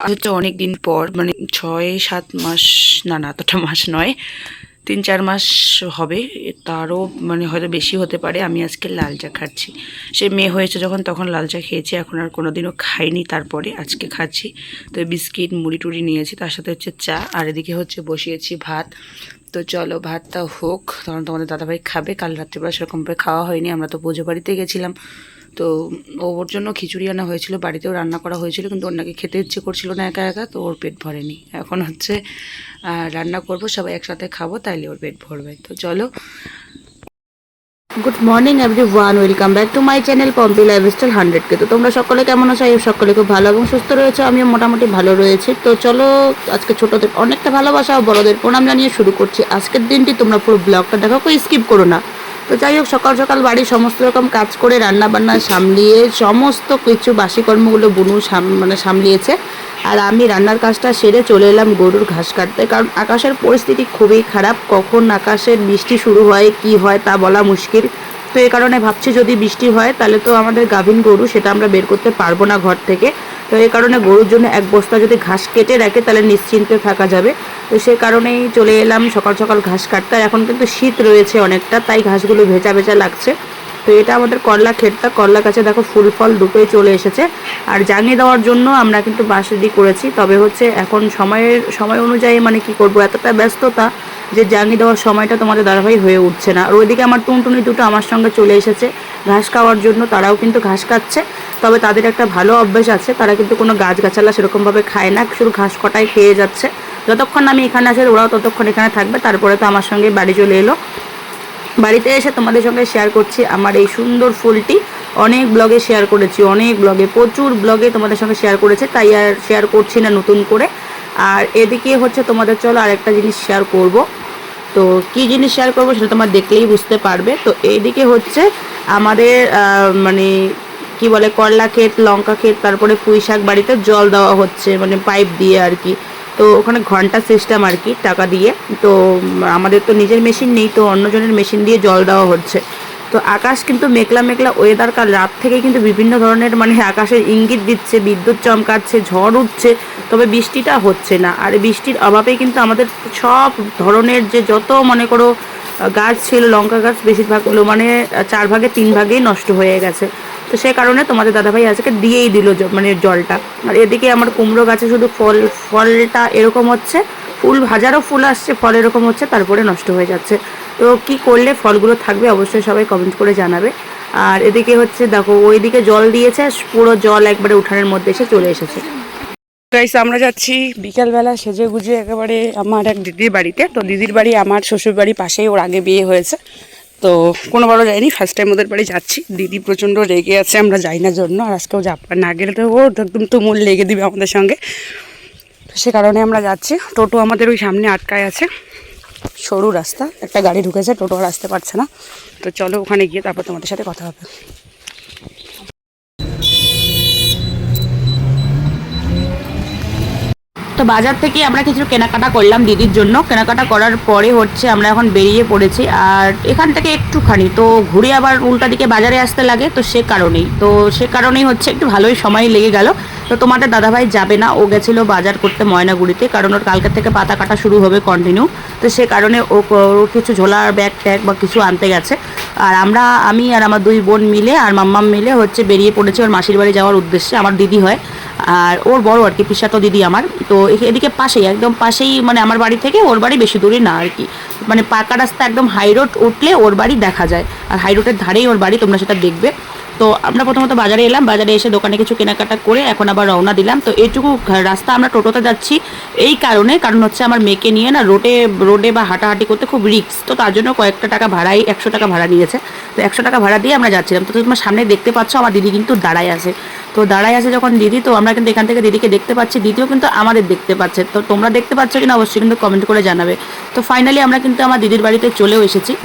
হচ্ছে অনেক দিন পর, মানে ৬-৭ মাস, না না এতটা মাস নয়, ৩-৪ মাস হবে, তারও মানে হয়তো বেশি হতে পারে। আমি আজকে লাল চা খাচ্ছি। সে মেয়ে হয়েছে যখন তখন লাল চা খেয়েছি, এখন আর কোনোদিনও খাইনি, তারপরে আজকে খাচ্ছি। তো বিস্কিট মুড়ি টুড়ি নিয়েছি, তার সাথে হচ্ছে চা, আর এদিকে হচ্ছে বসিয়েছি ভাত। তো চলো ভাতটা হোক, তখন তোমাদের দাদাভাই খাবে। কাল রাত্রিবেলা সেরকমভাবে খাওয়া হয়নি, আমরা তো পুজো বাড়িতে গেছিলাম। তো ওর জন্য খিচুড়ি আনা হয়েছিল, বাড়িতেও রান্না করা হয়েছিল, কিন্তু ওর নাকি খেতে ইচ্ছে করছিল না একা একা, তো ওর পেট ভরেনি। এখন হচ্ছে রান্না করব, সবাই একসাথে খাবো, তাইলে ওর পেট ভরবে। তো চলো। Good morning everyone, welcome back to my channel Pompi lifestyle 100K। তো তোমরা সকলে কেমন আছো? সকলে খুব ভালো এবং সুস্থ রয়েছে, আমিও মোটামুটি ভালো রয়েছি। তো চলো, আজকে ছোটদের অনেকটা ভালোবাসা ও বড়দের প্রণাম জানিয়ে শুরু করছি আজকের দিনটি। তোমরা পুরো ব্লগটা দেখো, কেউ স্কিপ করো না। তো যাই হোক, সকাল সকাল বাড়ির সমস্ত রকম কাজ করে রান্না বান্না সামলিয়ে সমস্ত কিছু বাসি কর্মগুলো বুনু সামলিয়েছে। আর আমি রান্নার কাজটা সেরে চলে এলাম গরুর ঘাস কাটতে, কারণ আকাশের পরিস্থিতি খুবই খারাপ। কখন আকাশের বৃষ্টি শুরু হয় কি হয় তা বলা মুশকিল। তো এই কারণে ভাবছি যদি বৃষ্টি হয় তাহলে তো আমাদের গাভীন গরু, সেটা আমরা বের করতে পারবো না ঘর থেকে। তো এই কারণে গরুর জন্য এক বস্তা যদি ঘাস কেটে রাখে তাহলে নিশ্চিন্তে থাকা যাবে। তো সেই কারণেই চলে এলাম সকাল সকাল ঘাস কাটতে। এখন কিন্তু শীত রয়েছে অনেকটা, তাই ঘাসগুলো ভেজা ভেজা লাগছে। তো এটা আমাদের করলা ক্ষেতটা, করলা গাছে দেখো ফুল ফল দুটোই চলে এসেছে। আর জাঙিয়ে দেওয়ার জন্য আমরা কিন্তু বাঁশ রেডি করেছি, তবে হচ্ছে এখন সময় অনুযায়ী মানে কি করব, এতটা ব্যস্ততা যে জাঙিয়ে দেওয়ার সময়টা তোমাদের দাদাভাই হয়ে উঠছে না। আর ওইদিকে আমার টুনটুনি দুটো আমার সঙ্গে চলে এসেছে ঘাস খাওয়ার জন্য, তারাও কিন্তু ঘাস খাচ্ছে। তবে তাদের একটা ভালো অভ্যাস আছে, তারা কিন্তু কোনো গাছগাছালা সেরকমভাবে খায় না, শুধু ঘাস কটাই খেয়ে যাচ্ছে। যতক্ষণ আমি এখানে আসি ওরাও ততক্ষণ এখানে থাকবে, তারপরে তো আমার সঙ্গে বাড়ি চলে এলো। বাড়িতে এসে তোমাদের সঙ্গে শেয়ার করছি আমার এই সুন্দর ফুলটি। অনেক ব্লগে শেয়ার করেছি, অনেক ব্লগে, প্রচুর ব্লগে তোমাদের সঙ্গে শেয়ার করেছে, তাই আর শেয়ার করছি না নতুন করে। আর এদিকে হচ্ছে তোমাদের চলো আরেকটা জিনিস শেয়ার করব। তো কি জিনিস শেয়ার করবো সেটা তোমার দেখলেই বুঝতে পারবে। তো এইদিকে হচ্ছে আমাদের মানে কি বলে, করলা ক্ষেত, লঙ্কা ক্ষেত, তারপরে পুঁই শাক বাড়িতে জল দেওয়া হচ্ছে, মানে পাইপ দিয়ে আর কি। তো ওখানে ঘন্টা সিস্টেম আর কি, টাকা দিয়ে। তো আমাদের তো নিজের মেশিন নেই, তো অন্যজনের মেশিন দিয়ে জল দেওয়া হচ্ছে। তো আকাশ কিন্তু মেঘলা মেঘলা ওয়েদার, কাল রাত থেকে কিন্তু বিভিন্ন ধরনের মানে আকাশের ইঙ্গিত দিচ্ছে, বিদ্যুৎ চমকাচ্ছে, ঝড় উঠছে, তবে বৃষ্টিটা হচ্ছে না। আর বৃষ্টির অভাবেই কিন্তু আমাদের সব ধরনের যে যত মনে করো গাছ ছিল, লঙ্কা গাছ বেশিরভাগগুলো মানে 4 ভাগে 3 ভাগেই নষ্ট হয়ে গেছে। তো সে কারণে তোমাদের দাদাভাই আজকে দিয়েই দিল মানে জলটা। আর এদিকে আমার কুমড়ো গাছে শুধু ফলটা এরকম হচ্ছে, ফুল হাজারো ফুল আসছে, ফল এরকম হচ্ছে, তারপরে নষ্ট হয়ে যাচ্ছে। তো কি করলে ফলগুলো থাকবে অবশ্যই সবাই কমেন্ট করে জানাবে। আর এদিকে হচ্ছে দেখো, ওইদিকে জল দিয়েছে, পুরো জল একবারে উঠানের মধ্যে এসে চলে এসেছে। গাইস, আমরা যাচ্ছি বিকালবেলা সেজে গুজে একেবারে আমার এক দিদির বাড়িতে। তো দিদির বাড়ি আমার শ্বশুর বাড়ি পাশেই, ওর আগে বিয়ে হয়েছে। তো কোনোবারও যাইনি, ফার্স্ট টাইম ওদের বাড়ি যাচ্ছি। দিদি প্রচণ্ড রেগে আছে আমরা যাই না জন্য, আর আজকেও না গেলে তো ও একদম তুমুল লেগে দিবে আমাদের সঙ্গে। তো সে কারণে আমরা যাচ্ছি। টোটো আমাদের ওই সামনে আটকায় আছে, সরু রাস্তা, একটা গাড়ি ঢুকেছে, টোটো আর আসতে পারছে না। তো চলো ওখানে গিয়ে তারপর তোমাদের সাথে কথা হবে। তো বাজার থেকে আমরা কিছু কেনাকাটা করলাম দিদির জন্য। কেনাকাটা করার পরে হচ্ছে আমরা এখন বেরিয়ে পড়েছি। আর এখান থেকে একটুখানি তো ঘুরে আবার উল্টা দিকে বাজারে আসতে লাগে, তো সে কারণেই হচ্ছে একটু ভালোই সময় লেগে গেল। তো তোমাদের দাদাভাই যাবে না, ও গেছিলো বাজার করতে ময়নাগুড়িতে, কারণ ওর কালকে থেকে পাতা কাটা শুরু হবে কন্টিনিউ। তো সে কারণে ও কিছু ঝোলার ব্যাগ ট্যাগ বা কিছু আনতে গেছে। আর আমি আর আমার 2 বোন মিলে আর মাম্মাম মিলে হচ্ছে বেরিয়ে পড়েছে ওর মাসির বাড়ি যাওয়ার উদ্দেশ্যে। আমার দিদি হয়, আর ওর বড় আর কি, পিসাতো দিদি আমার। তো এদিকে পাশেই, একদম পাশেই, মানে আমার বাড়ি থেকে ওর বাড়ি বেশি দূরে না আর কি, মানে পাকা রাস্তা, একদম হাই রোড উঠলে ওর বাড়ি দেখা যায়। আর হাই রোডের ধারেই ওর বাড়ি, তোমরা সেটা দেখবে। তো আমরা প্রথমত বাজারে এলাম, বাজারে এসে দোকানে কিছু কেনাকাটা করে এখন আবার রওনা দিলাম। তো এইটুকু রাস্তা আমরা টোটোতে যাচ্ছি কারণ হচ্ছে আমার মেয়েকে নিয়ে না রোডে বা হাঁটাহাঁটি করতে খুব রিস্ক। তো তার জন্য কয়েকটা টাকা ভাড়াই, 100 টাকা ভাড়া নিয়েছে। তো 100 টাকা ভাড়া দিয়ে আমরা যাচ্ছিলাম। তো তোমার সামনে দেখতে পাচ্ছ আমার দিদি কিন্তু দাঁড়ায় আছে। তো দাঁড়ায় আছে যখন দিদি, তো আমরা কিন্তু এখান থেকে দিদিকে দেখতে পাচ্ছি, দিদিও কিন্তু আমাদের দেখতে পাচ্ছে। তো তোমরা দেখতে পাচ্ছ কিনা অবশ্যই কিন্তু কমেন্ট করে জানাবে। তো ফাইনালি আমরা কিন্তু আমার দিদির বাড়িতে চলেও এসেছি।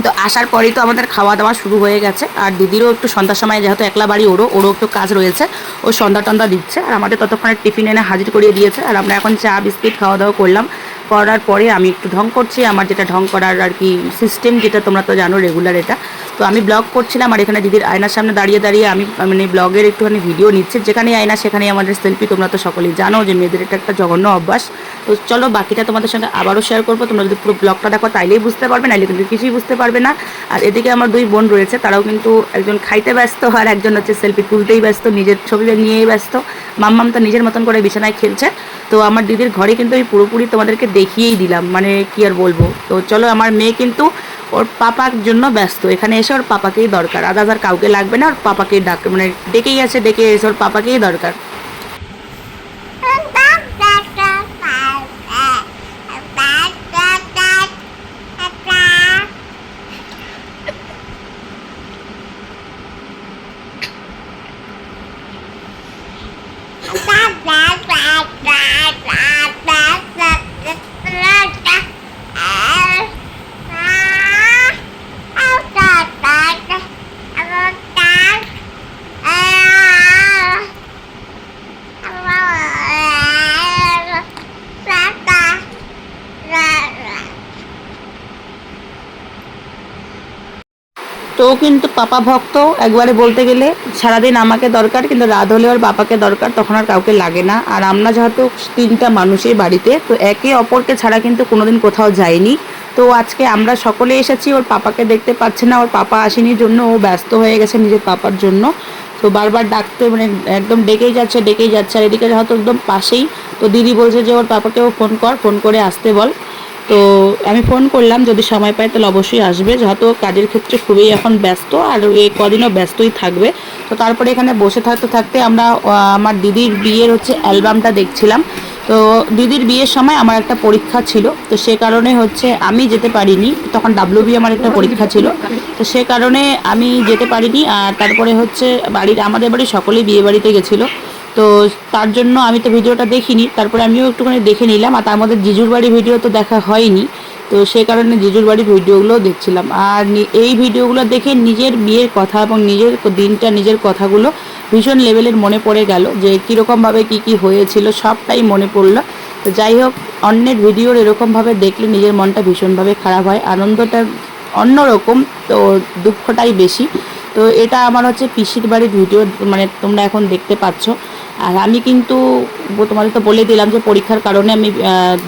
তো আসার পরেই তো আমাদের খাওয়া দাওয়া শুরু হয়ে গেছে। আর দিদিরও একটু সন্ধ্যার সময়, যেহেতু একলা বাড়ি ওরও একটু কাজ রয়েছে, ও সন্ধ্যা টন্ধা দিচ্ছে। আর আমাদের ততক্ষণে টিফিন এনে হাজির করিয়ে দিয়েছে। আর আমরা এখন চা বিস্কিট খাওয়া দাওয়া করলাম। করার পরে আমি একটু ঢং করছি, আমার যেটা ঢং করার আর কি সিস্টেম, যেটা তোমরা তো জানো রেগুলার এটা। তো আমি ব্লগ করছিলাম আর এখানে দিদির আয়নার সামনে দাঁড়িয়ে দাঁড়িয়ে আমি মানে ব্লগের একটুখানি ভিডিও নিচ্ছে, যেখানেই আয়না সেখানেই আমাদের সেলফি। তোমরা তো সকলেই জানো যে মেয়েদের এটা একটা জঘন্য অভ্যাস। তো চলো বাকিটা তোমাদের সঙ্গে আবারও শেয়ার করবো, তোমরা যদি পুরো ব্লগটা দেখো তাইলেই বুঝতে পারবে, নাহলে কিন্তু কিছুই বুঝতে পারবে না। আর এদিকে আমার 2 বোন রয়েছে, তারাও কিন্তু একজন খাইতে ব্যস্ত আর একজন হচ্ছে সেলফি তুলতেই ব্যস্ত, নিজের ছবি নিয়েই ব্যস্ত। মাম্মাম তো নিজের মতন করে বিছানায় খেলছে। তো আমার দিদির ঘরে কিন্তু আমি পুরোপুরি তোমাদেরকে দেখিয়েই দিলাম, মানে কি আর বলবো। তো চলো, আমার মেয়ে কিন্তু ওর পাপার জন্য ব্যস্ত, এখানে এসে ওর পাপাকেই দরকার, আদার্স আর কাউকে লাগবে না, ওর পাপাকেই মানে ডেকেই আছে, ডেকে এসে ওর পাপাকেই দরকার। তো কিন্তু পাপা ভক্ত একবারে বলতে গেলে, সারাদিন আমাকে দরকার, কিন্তু রাত হলে ওর পাপাকে দরকার, তখন আর কাউকে লাগে না। আর আমরা যেহেতু 3টা মানুষই বাড়িতে, তো একে অপরকে ছাড়া কিন্তু কোনোদিন কোথাও যায়নি। তো আজকে আমরা সকলে এসেছি, ওর পাপাকে দেখতে পাচ্ছে না, ওর পাপা আসেনি জন্য ও ব্যস্ত হয়ে গেছে নিজের পাপার জন্য। তো বারবার ডাকতে মানে একদম ডেকেই যাচ্ছে ডেকেই যাচ্ছে। আর এদিকে যেহেতু একদম পাশেই, তো দিদি বলছে যে ওর পাপাকেও ফোন করে আসতে বল। তো আমি ফোন করলাম, যদি সময় পায় তাহলে অবশ্যই আসবে, যেহেতু কাজের ক্ষেত্রে খুবই এখন ব্যস্ত আর এই কদিনও ব্যস্তই থাকবে। তো তারপরে এখানে বসে থাকতে থাকতে আমরা আমার দিদির বিয়ের হচ্ছে অ্যালবামটা দেখছিলাম। তো দিদির বিয়ের সময় আমার একটা পরীক্ষা ছিল, তো সে কারণে হচ্ছে আমি যেতে পারিনি, তখন WB আমার একটা পরীক্ষা ছিল, তো সে কারণে আমি যেতে পারিনি। আর তারপরে হচ্ছে আমাদের বাড়ির সকলেই বিয়ে বাড়িতে গেছিলো, তো তার জন্য আমি তো ভিডিওটা দেখিনি, তারপরে আমিও একটুখানি দেখে নিলাম। আর তার মধ্যে জিজুর বাড়ির ভিডিও তো দেখা হয়নি, তো সেই কারণে জিজুর বাড়ির ভিডিওগুলোও দেখছিলাম। আর এই ভিডিওগুলো দেখে নিজের বিয়ের কথা এবং নিজের দিনটা নিজের কথাগুলো ভীষণ লেভেলের মনে পড়ে গেল, যে কীরকমভাবে কী হয়েছিল সবটাই মনে পড়লো। তো যাই হোক, অন্যের ভিডিওর এরকমভাবে দেখলে নিজের মনটা ভীষণভাবে খারাপ হয়, আনন্দটা অন্যরকম, তো দুঃখটাই বেশি। তো এটা আমার হচ্ছে পিসির বাড়ির ভিডিও, মানে তোমরা এখন দেখতে পাচ্ছ। আর আমি কিন্তু তোমাদের তো বলে দিলাম যে পরীক্ষার কারণে আমি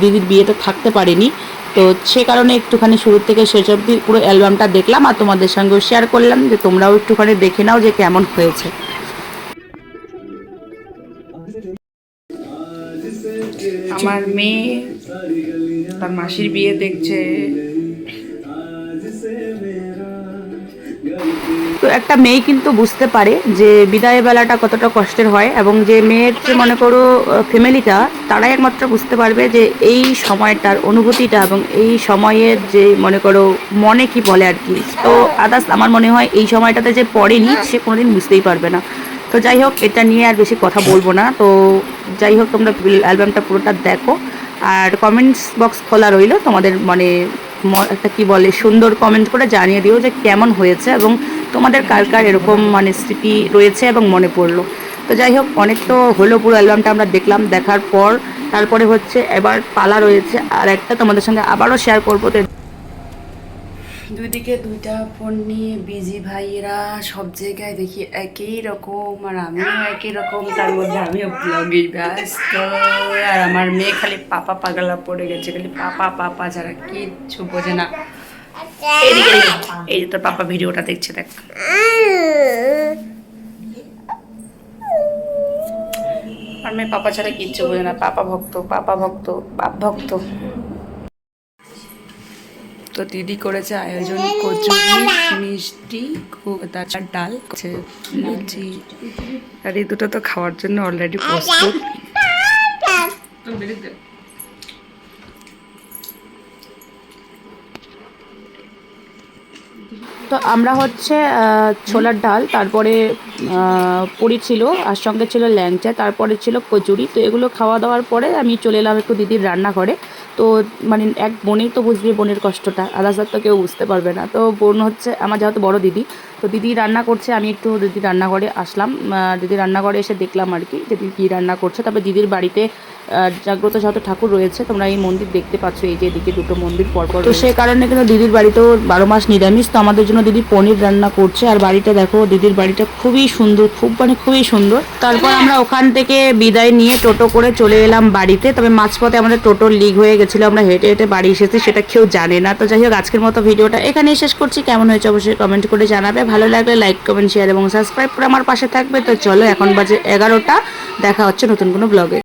দিদির বিয়েতে থাকতে পারিনি, তো সে কারণে একটুখানি শুরু থেকে শেষ অবধি পুরো অ্যালবামটা দেখলাম আর তোমাদের সঙ্গেও শেয়ার করলাম, যে তোমরাও একটুখানি দেখে নাও যে কেমন হয়েছে। আমার মেয়ে তার মাসির বিয়ে দেখছে। তো একটা মেয়ে কিন্তু বুঝতে পারে যে বিদায় বেলাটা কতটা কষ্টের হয়, এবং যে মেয়ের যে মনে করো ফ্যামিলিটা, তারাই একমাত্র বুঝতে পারবে যে এই সময়টার অনুভূতিটা এবং এই সময়ের যে মনে করো মনে কি বলে আর কি। তো আদার্স আমার মনে হয় এই সময়টাতে যে পড়েনি সে কোনোদিন বুঝতেই পারবে না। তো যাই হোক, এটা নিয়ে আর বেশি কথা বলবো না। তো যাই হোক, তোমরা অ্যালবামটা পুরোটা দেখো, আর কমেন্টস বক্স খোলা রইলো, তোমাদের মানে একটা কি বলে সুন্দর কমেন্ট করে জানিয়ে দিও যে কেমন হয়েছে, এবং তোমাদের কার কার এরকম মানে স্মৃতি রয়েছে এবং মনে পড়লো। তো যাই হোক, অনেক তো হলো, পুরো অ্যালবামটা আমরা দেখলাম, দেখার পর তারপরে হচ্ছে এবার পালা রয়েছে আর একটা, তোমাদের সঙ্গে আবারও শেয়ার করবো। তো দুইদিকে 2টা ফোন নিয়ে বিজি ভাইয়েরা, সব জায়গায় দেখি একই রকম, আর আমিও একই রকম, তার মধ্যে আমিও ব্লগে ব্যস্ত। আর আমার মেয়ে খালি পাপা পাগলা পড়ে গেছে, খালি পাপা পাপা ছাড়া কিচ্ছু বোঝে না। এই যে তোর পাপা ভিডিওটা দেখছে, দেখ। আর মেয়ে পাপা ছাড়া কিচ্ছু বোঝে না, পাপা ভক্ত, পাপা ভক্ত, বাপ ভক্ত। তো দিদি করেছে আয়োজন কচুরি, মিষ্টি, তাছাড়া ডাল, লুচি, আর এই দুটো তো খাওয়ার জন্য অলরেডি প্রস্তুত। তো আমরা হচ্ছে ছোলার ডাল, তারপরে পুরি ছিল, আর সঙ্গে ছিল ল্যাংচা, তারপরে ছিল কচুরি। তো এগুলো খাওয়া দাওয়ার পরে আমি চলে এলাম একটু দিদির রান্নাঘরে। তো মানে এক বোনই তো বুঝবে বোনের কষ্টটা, আলাদা তো কেউ বুঝতে পারবে না। তো বোন হচ্ছে আমার যেহেতু বড় দিদি, তো দিদি রান্না করছে, আমি একটু দিদি রান্নাঘরে আসলাম। দিদি রান্নাঘরে এসে দেখলাম আর কি দিদি কী রান্না করছে। তবে দিদির বাড়িতে জাগ্রত যত ঠাকুর রয়েছে, তোমরা এই মন্দির দেখতে পাচ্ছ, এই যে এদিকে দুটো মন্দির পরপর, তো সেই কারণে কিন্তু দিদির বাড়িতেও 12 মাস নিরামিষ। তো আমাদের জন্য দিদি পনির রান্না করছে। আর বাড়িটা দেখো, দিদির বাড়িটা খুবই সুন্দর, খুবই সুন্দর। তারপর আমরা ওখান থেকে বিদায় নিয়ে টোটো করে চলে এলাম বাড়িতে। তবে মাঝপথে আমাদের টোটোর লিক হয়ে গেছিলো, আমরা হেঁটে হেঁটে বাড়ি এসেছি, সেটা কেউ জানে না। তো যাই হোক, আজকের মতো ভিডিওটা এখানেই শেষ করছি। কেমন হয়েছে অবশ্যই কমেন্ট করে জানাবে। ভালো লাগলে লাইক, কমেন্ট, শেয়ার এবং সাবস্ক্রাইব করে আমার পাশে থাকবে। তো চলো, এখন বাজে 11টা। দেখা হচ্ছে নতুন কোনো ব্লগে।